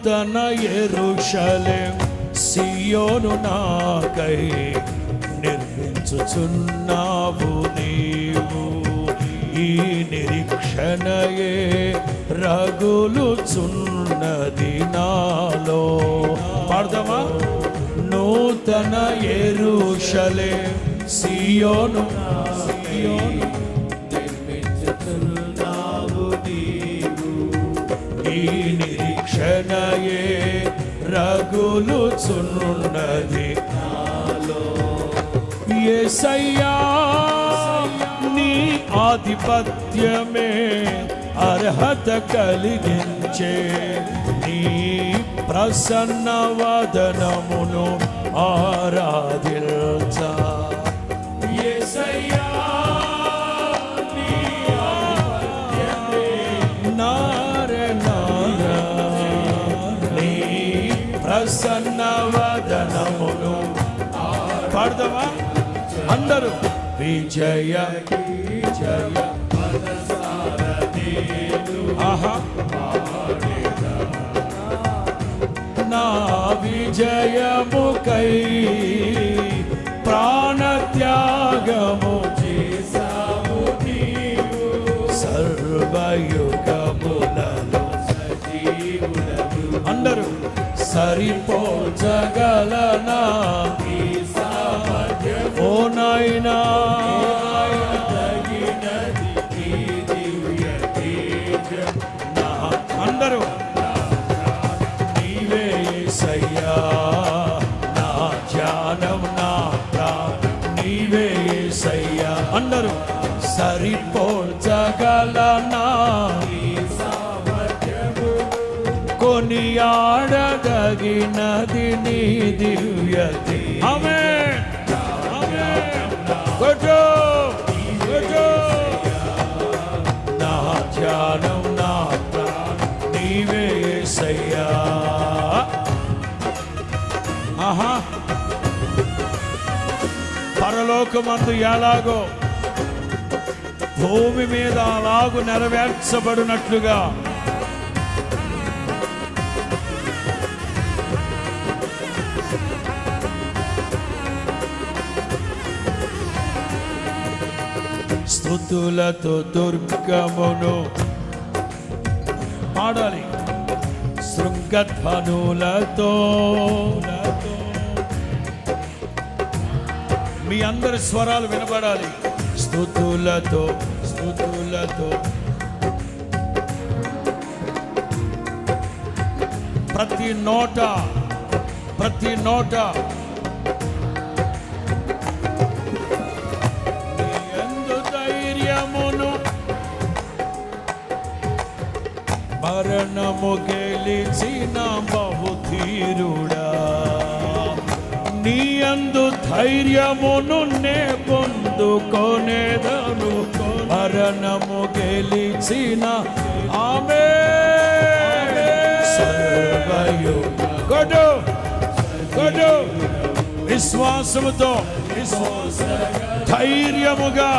నూతన యెరూషలేం సియోను నాకై నిర్మించుచున్నావు నీవు. ఈ నిరీక్షణయే రగులుచున్నది నాలో. పాడదామా? నూతన యెరూషలేం సియోను నిర్మించుచున్నావు నీవు. ఈ నిరీక్షణయే రగులుచున్నది నాలో. యేసయ్యా నీ ఆధిపత్యమే అర్హత కలిగించే. నీ ప్రసన్న వదనమును ఆరాధించా. యేసయ్యా నీ ఆధిపత్యమే నారనారా. నీ ప్రసన్న వదనమును పాడదామా అందరూ? విజయ విజయ ఆహా నా విజయముకై ప్రాణత్యాగము చేసావు నీవు. సర్వయుగములలో సజీవుడవు. అందరూ సరిపోల్చగలనా ఓ నాయనా? అందరూ నీవే యేసయ్యా నా ధ్యానం నా నీవే యేసయ్యా. అందరూ సరిపోల్చగలనా కొనియాడదగినది నీ దివ్యతి. ఆమేన్ ఆమేన్. కొట్టు కొట్టు. నా ధ్యానం నా నీవే యేసయ్యా. ఆహా పరలోకమందు ఎలాగో భూమి మీద అలాగు నెరవేర్చబడినట్లుగా స్తుతులతో దుర్గమును పాడాలి. శృంగధ్వనులతో మీ అందరి స్వరాలు వినబడాలి. స్తుతులతో స్తుతులతో ప్రతి నోట ప్రతి నోట మరణము గెలిచిన బహుధీరుడా. నీ యందు ధైర్యమును నే పొందుకొనేదను. మరణము గెలిచిన ఆమేన్. సర్వయుగము కొడు విశ్వాసముతో ధైర్యముగా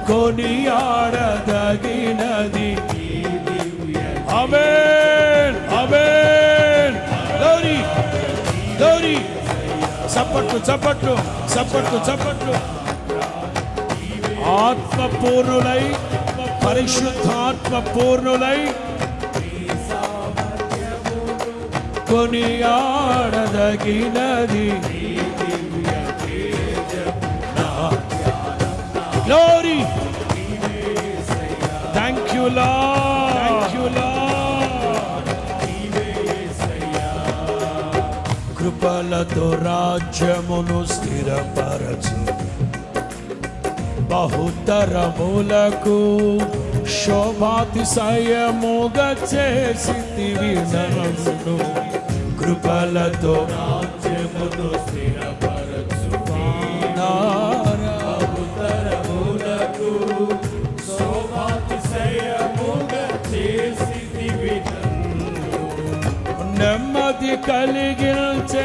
కొనియాడదగినది. ఆమేన్ ఆమేన్. గౌరీ గౌరీ చప్పట్లు చప్పట్లు చప్పట్లు చప్పట్లు. ఆత్మపూర్ణులై పరిశుద్ధాత్మ పూర్ణులై కొనియాడదగినది. Glory. Thank you Lord. Thank you Lord. కృపలతో రాజ్యమును స్థిరపరచు. బహుతరములకు శోభాతిశయముగా చేసితివి నన్ను. కృపలతో రాజ్యమును స్థిరపరచు. నెమ్మది కలిగించే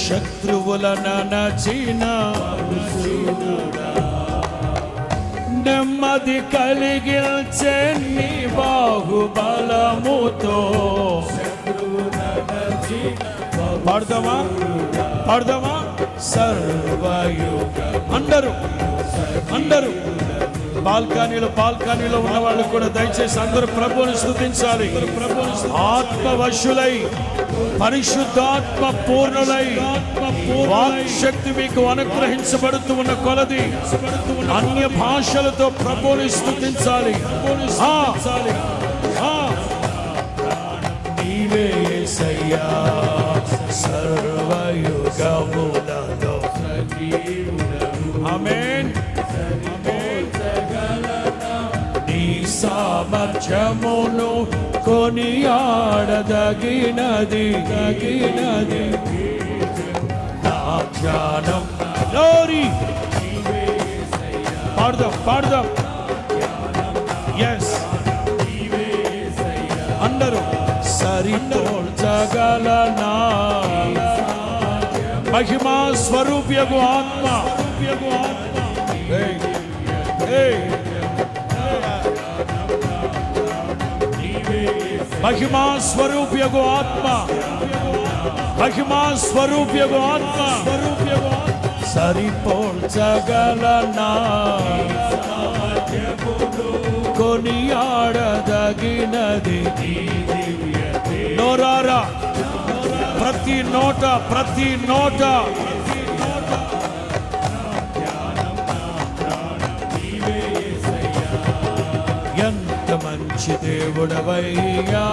శత్రువుల నచిన నెమ్మది కలిగించే నీ బాహుబలముతో. పాడదామా పాడదామా? సర్వయుగ అందరూ బాల్కనీలో ఉన్న వాళ్ళు కూడా దయచేసి అందరూ ప్రభువుని స్తుతించాలి. ఆత్మవశులై పరిశుద్ధాత్మ పూర్ణులై వాక్శక్తి మీకు అనుగ్రహించబడుతూ ఉన్న కొలది అన్య భాషలతో ప్రభువుని స్తుతించాలి. నీవే యేసయ్యా సర్వయుగములలో ఆమేన్. నీ సామర్థ్యమును కొనియాడదగినది నా ధ్యానం. పాడదాం ఎస్ అందరూ సరిపోల్చగలనా మహిమా స్వరూప్యగు ఆత్మ. మహిమా స్వరూప్యగు ఆత్మ సరిపోల్చగలనా కొనియాడదగినది. నోరారా ప్రతి నోట ఎంత మంచి దేవుడవయ్యా.